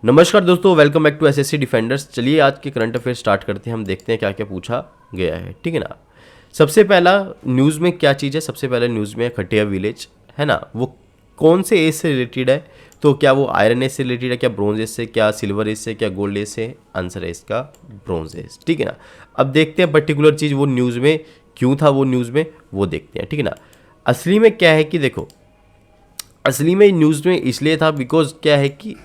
नमस्कार दोस्तों, welcome back to SSC defenders. चलिए आज के करंट अफेयर स्टार्ट करते हैं। हम देखते हैं क्या क्या पूछा गया है, ठीक है ना। सबसे पहला न्यूज़ में क्या चीज़ है, सबसे पहले न्यूज़ में खटिया विलेज है ना, वो कौन से एज से रिलेटेड है। तो क्या वो आयरन एज से रिलेटेड है, क्या ब्रॉन्ज एज से, क्या सिल्वर एज से, क्या गोल्ड एज से। आंसर है इसका ब्रॉन्ज एज, ठीक है ना। अब देखते हैं पर्टिकुलर चीज़ वो न्यूज़ में क्यों था, वो न्यूज़ में वो देखते हैं, ठीक है ना। असली में क्या है कि देखो, असली में न्यूज़ में इसलिए था बिकॉज क्या है कि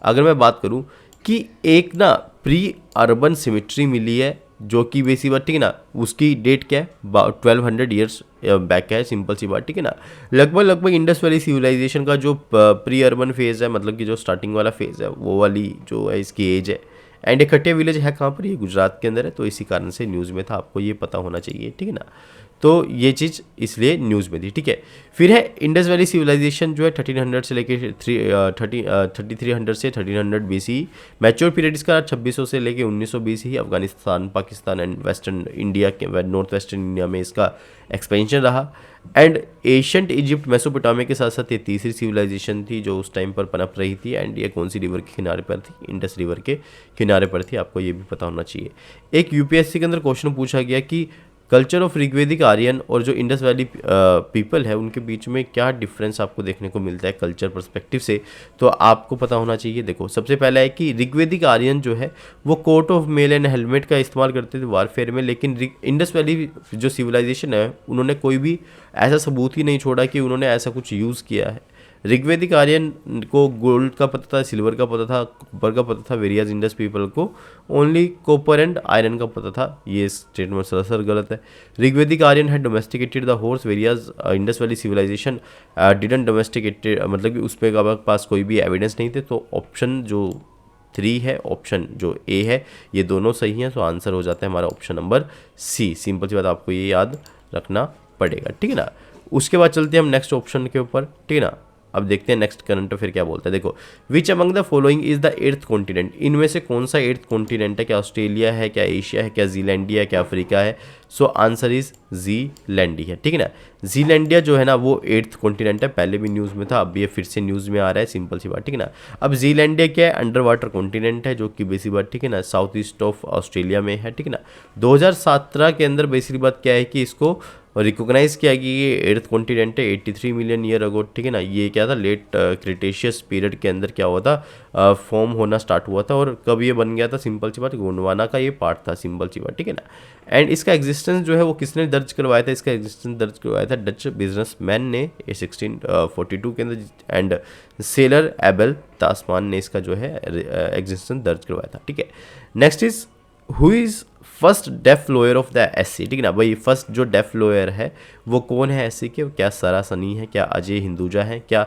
अगर मैं बात करूं कि एक ना प्री अर्बन सिमेट्री मिली है जो कि बेसी बात, ठीक है ना। उसकी डेट क्या है, 1200 ईयर्स बैक है, सिंपल सी बात, ठीक है ना। लगभग लगभग इंडस वैली सिविलाइजेशन का जो प्री अर्बन फेज़ है, मतलब कि जो स्टार्टिंग वाला फेज़ है, वो वाली जो है इसकी एज है। एंड एक खटिया विलेज है कहाँ पर, ये गुजरात के अंदर है, तो इसी कारण से न्यूज़ में था, आपको ये पता होना चाहिए, ठीक है ना। तो ये चीज़ इसलिए न्यूज़ में थी, ठीक है। फिर है इंडस वैली सिविलाइजेशन जो है 1300 से लेके 3300 से 1300 BC। मैच्योर पीरियड इसका 2600 से लेके 1900 BC he. Afghanistan, Pakistan and western India के, नॉर्थ वेस्टर्न इंडिया में इसका एक्सपेंशन रहा। एंड एशियंट इजिप्ट मेसोपोटामिया के साथ साथ ये तीसरी सिविलाइजेशन थी जो उस टाइम पर पनप रही थी। एंड ये कौन सी रिवर के किनारे पर थी, इंडस रिवर के किनारे पर थी, आपको ये भी पता होना चाहिए। एक यूपीएससी के अंदर क्वेश्चन पूछा गया कि कल्चर ऑफ ऋग्वेदिक आर्यन और जो इंडस वैली पीपल है उनके बीच में क्या डिफरेंस आपको देखने को मिलता है कल्चर पर्सपेक्टिव से, तो आपको पता होना चाहिए। देखो, सबसे पहला है कि ऋग्वेदिक आर्यन जो है वो coat of mail and helmet का इस्तेमाल करते थे वारफेयर में, लेकिन इंडस वैली जो सिविलाइजेशन है उन्होंने कोई भी ऐसा सबूत ही नहीं छोड़ा कि उन्होंने ऐसा कुछ यूज़ किया है। ऋग्वेदिक आर्यन को गोल्ड का पता था, सिल्वर का पता था, कॉपर का पता था। वेरियस इंडस पीपल को ओनली कॉपर एंड आयरन का पता था। ये स्टेटमेंट सरासर गलत है। ऋग्वेदिक आर्यन है domesticated the horse, whereas Indus valley civilization didn't domesticated, मतलब कि उस पर पास कोई भी एविडेंस नहीं थे। तो ऑप्शन जो 3 है, ऑप्शन जो ए है, ये दोनों सही हैं। तो आंसर हो जाता है हमारा ऑप्शन नंबर सी। सिंपल सी बात, आपको ये याद रखना पड़ेगा, ठीक है ना। उसके बाद चलते हैं हम नेक्स्ट ऑप्शन के ऊपर, ठीक है ना। अब देखते हैं नेक्स्ट करंट अफेयर क्या बोलता है। देखो, which among the following is the earth continent, इनमें से कौन सा एर्थ कॉन्टिनेंट है, क्या ऑस्ट्रेलिया है, क्या एशिया है, क्या जीलैंडिया है, क्या अफ्रीका है। सो आंसर इज जीलैंडी है, ठीक है ना। जीलैंडिया जो है ना वो एर्थ कॉन्टिनेंट है, पहले भी न्यूज़ में था, अब ये फिर से न्यूज़ में आ रहा है, सिंपल सी बात, ठीक है ना। अब जीलैंडिया क्या है, अंडर वाटर कॉन्टिनेंट है, जो कि बेसिक बात, ठीक है ना, साउथ ईस्ट ऑफ ऑस्ट्रेलिया में है, ठीक है ना। 2017 के अंदर बेसिक बात क्या है कि इसको रिकोगनाइज किया कि ये एर्थ कॉन्टिनेंट है 83 मिलियन ईयर अगो, ठीक है ना। ये क्या था, लेट क्रिटेशियस पीरियड के अंदर क्या हुआ था, फॉर्म होना स्टार्ट हुआ था। और कब ये बन गया था, सिंपल सी बात, गोंडवाना का ये पार्ट था, सिंपल सी बात, ठीक है ना। एंड इसका एग्जिस्टेंस जो है वो किसने दर्ज करवाया था, इसका एग्जिस्टेंस दर्ज करवाया था डच बिजनेसमैन ने 1642 के अंदर। एंड सेलर एबल तास्मान ने इसका जो है एग्जिस्टेंस दर्ज करवाया था, ठीक है। Next is who is first deaf lawyer of the SC, ठीक है ना। भाई फर्स्ट जो डेफ लॉयर है वो कौन है एससी के, क्या सारा सनी है, क्या अजय हिंदुजा है, क्या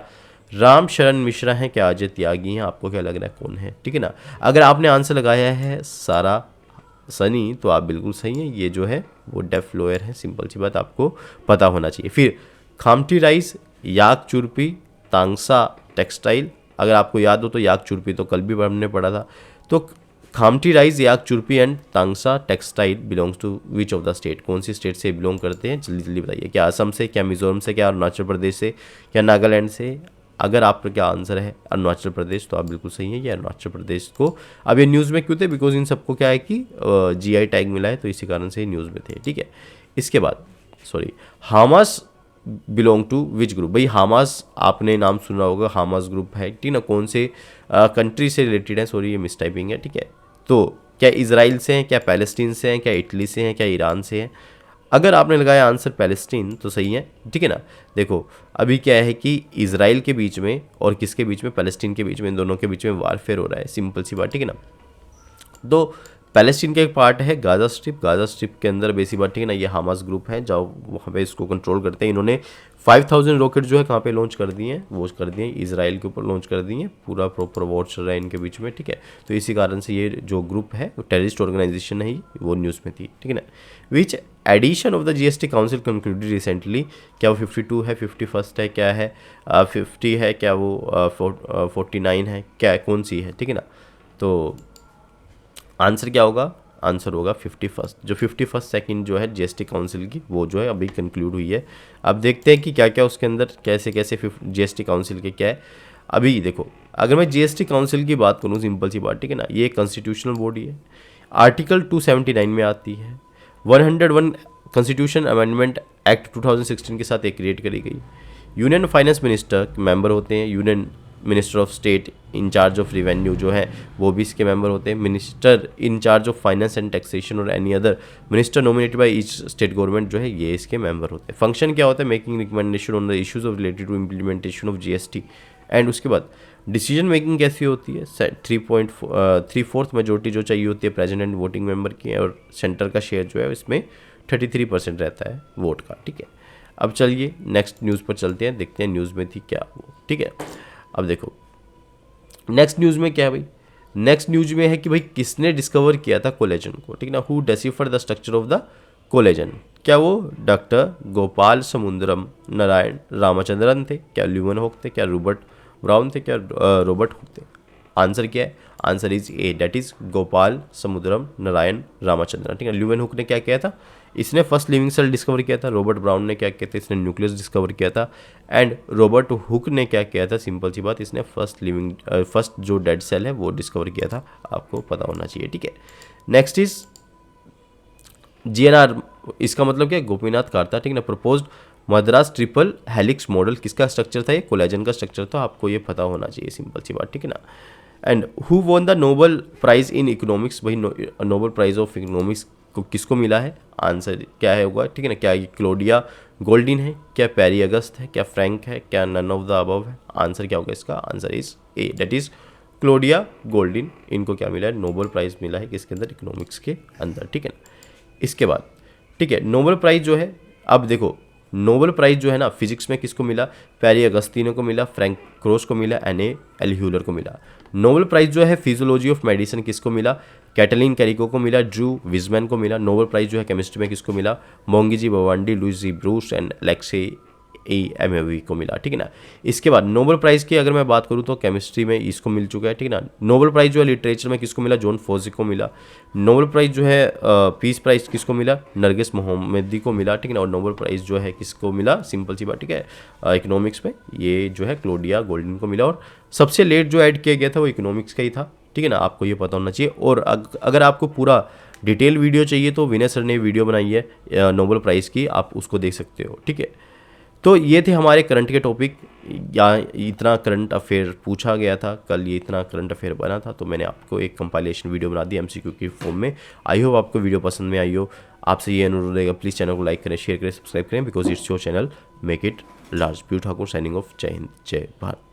राम शरण मिश्रा है, क्या अजय त्यागी हैं। आपको क्या लग रहा है कौन है, ठीक है ना। अगर आपने आंसर लगाया है सारा सनी तो आप बिल्कुल सही हैं, ये जो है वो डेफ लॉयर है, सिंपल सी बात, आपको पता होना चाहिए। फिर खामटी राइस, याक चुरपी, तांगसा टेक्सटाइल, अगर आपको याद हो तो याक चुरपी तो कल भी हमने पढ़ा था। तो Khamti rice, yak churpi and Tangsa textile belongs to which of the state, कौन सी स्टेट से बिलोंग करते हैं, जल्दी जल्दी बताइए। क्या असम से, क्या मिजोरम से, क्या अरुणाचल प्रदेश से, क्या नागालैंड से। अगर आपका क्या आंसर है अरुणाचल प्रदेश तो आप बिल्कुल सही है, ये अरुणाचल प्रदेश को। अब ये न्यूज़ में क्यों थे, बिकॉज इन सबको क्या है कि जीआई टैग मिला है, तो इसी कारण से न्यूज़ में थे, ठीक है। इसके बाद Hamas belong to which group, भाई हामास आपने नाम सुना होगा, हामास ग्रुप है, ठीक ना, कौन से कंट्री से रिलेटेड है, सॉरी ये मिसटाइपिंग है, ठीक है। तो क्या इजराइल से हैं, क्या पैलेस्टीन से हैं, क्या इटली से हैं, क्या ईरान से हैं। अगर आपने लगाया आंसर पैलेस्टीन तो सही है, ठीक है ना। देखो अभी क्या है कि इजराइल के बीच में और किसके बीच में, पैलेस्टीन के बीच में, इन दोनों के बीच में वारफेयर हो रहा है, सिंपल सी बात, ठीक है ना। तो पैलेस्टीन का एक पार्ट है गाजा स्ट्रिप, गाजा स्ट्रिप के अंदर बेसिक बात, ठीक है ना, ये हमास ग्रुप है जो वहाँ पे इसको कंट्रोल करते हैं। इन्होंने 5000 रॉकेट जो है कहाँ पे लॉन्च कर दिए हैं, वो कर दिए इजराइल के ऊपर लॉन्च कर दिए हैं, पूरा प्रॉपर वॉर चल रहा है इनके बीच में, ठीक है। तो इसी कारण से ये जो ग्रुप है वो टेररिस्ट ऑर्गेनाइजेशन नहीं, वो न्यूज़ में थी, ठीक है ना। Which edition of the GST council concluded recently, क्या वो 52 है, 51 है, क्या है 50 है, क्या वो 49 है, क्या कौन सी है, ठीक है ना। तो आंसर क्या होगा, आंसर होगा 51, जो 51 सेकंड जो है जीएसटी काउंसिल की, वो जो है अभी कंक्लूड हुई है। अब देखते हैं कि क्या क्या उसके अंदर कैसे कैसे जीएसटी काउंसिल के क्या है। अभी देखो अगर मैं जीएसटी काउंसिल की बात करूँ, सिंपल सी बात, ठीक है ना, ये कॉन्स्टिट्यूशनल बॉडी है, आर्टिकल 279 में आती है, 101 कॉन्स्टिट्यूशन अमेंडमेंट एक्ट 2016 के साथ एक क्रिएट करी गई। यूनियन फाइनेंस मिनिस्टर मेंबर होते हैं, union minister of state incharge of revenue जो है वो भी इसके मेंबर होते हैं, minister incharge of finance and taxation और any other minister nominated by each state government जो है ये इसके मेंबर होते हैं। फंक्शन क्या होता है, making recommendation on the issues of related to implementation of GST. And उसके बाद डिसीजन मेकिंग कैसी होती है, 3/4 मेजोरिटी जो चाहिए होती है प्रेसिडेंट वोटिंग मेंबर की, और सेंटर का शेयर जो है इसमें 33% रहता है वोट का, ठीक है। अब चलिए नेक्स्ट न्यूज़ पर चलते हैं, देखते हैं न्यूज़ में थी क्या वो, ठीक है। अब देखो नेक्स्ट न्यूज़ में क्या है भाई, नेक्स्ट न्यूज़ में है कि भाई किसने डिस्कवर किया था कोलेजन को, ठीक है ना, who decipher the structure of the collagen. क्या वो डॉक्टर गोपाल समुद्रम नारायण रामचंद्रन थे, क्या ल्यूमेनहोक थे, क्या रॉबर्ट ब्राउन थे, क्या रॉबर्ट हुक थे। आंसर क्या है, answer is A, that is Gopal Samudram Narayan Ramachandran, ठीक है। ल्यूमेनहोक ने क्या किया था, इसने फर्स्ट लिविंग सेल डिस्कवर किया था। रॉबर्ट ब्राउन ने क्या किया था, इसने न्यूक्लियस डिस्कवर किया था। एंड रॉबर्ट हुक ने क्या किया था, सिंपल सी बात, इसने फर्स्ट जो डेड सेल है वो डिस्कवर किया था, आपको पता होना चाहिए, ठीक है। नेक्स्ट इज जीएनआर, इसका मतलब क्या है, गोपीनाथ कार्ता, ठीक है ना। Proposed Madras triple helix model किसका स्ट्रक्चर था, ये कोलेजन का स्ट्रक्चर था, आपको ये पता होना चाहिए, सिंपल सी बात, ठीक है ना। And who won the Nobel prize in economics, भाई नोबल प्राइज ऑफ इकोनॉमिक्स को किसको मिला है, आंसर क्या है होगा, ठीक है ना। क्या ये क्लोडिया गोल्डिन है, क्या पेरी अगस्त है, क्या फ्रैंक है, क्या नन ऑफ द अबव है। आंसर क्या होगा इसका, answer is A, that is Claudia Goldin. इनको क्या मिला है, नोबल प्राइज मिला है किसके अंदर, इकोनॉमिक्स के अंदर, ठीक है ना। इसके बाद ठीक है, नोबल प्राइज जो है, अब देखो नोबल प्राइज जो है ना फिजिक्स में किसको मिला, पेरी अगस्तीनो को मिला, फ्रैंक क्रोस को मिला, एन.ए. एल्ह्यूलर को मिला। नोबल प्राइज जो है फिजियोलॉजी ऑफ मेडिसिन किसको मिला, कैटलिन कैरिको को मिला, ड्रू विजमैन को मिला। नोबल प्राइज जो है केमिस्ट्री में किसको मिला, मोंगिजी बवांडी, Luigi Bruce and Lexi MAV को मिला, ठीक है ना। इसके बाद नोबल प्राइज की अगर मैं बात करूँ तो केमिस्ट्री में इसको मिल चुका है, ठीक है ना। नोबल प्राइज जो है लिटरेचर में किसको मिला, जॉन फोजिक को मिला। नोबल प्राइज जो है पीस प्राइज किसको मिला, नरगिस मोहम्मदी को मिला, ठीक है ना। और नोबल प्राइज जो है किसको मिला, सिंपल सी बात, ठीक है, इकोनॉमिक्स में ये जो है क्लोडिया गोल्डिन को मिला। और सबसे लेट जो ऐड किया गया था वो इकोनॉमिक्स का ही था, ठीक है ना, आपको ये पता होना चाहिए। और अगर आपको पूरा डिटेल वीडियो चाहिए तो विनय सर ने वीडियो बनाई है नोबल प्राइज़ की, आप उसको देख सकते हो, ठीक है। तो ये थे हमारे करंट के टॉपिक, या इतना करंट अफेयर पूछा गया था कल, ये इतना करंट अफेयर बना था, तो मैंने आपको एक कंपाइलेशन वीडियो बना दी एमसीक्यू की फॉर्म में। आई होप आपको वीडियो पसंद में आई हो। आपसे ये अनुरोध रहेगा, प्लीज़ चैनल को लाइक करें, शेयर करें, सब्सक्राइब करें, because it's your channel, make it large. P U Thakur signing off, जय हिंद, जय भारत।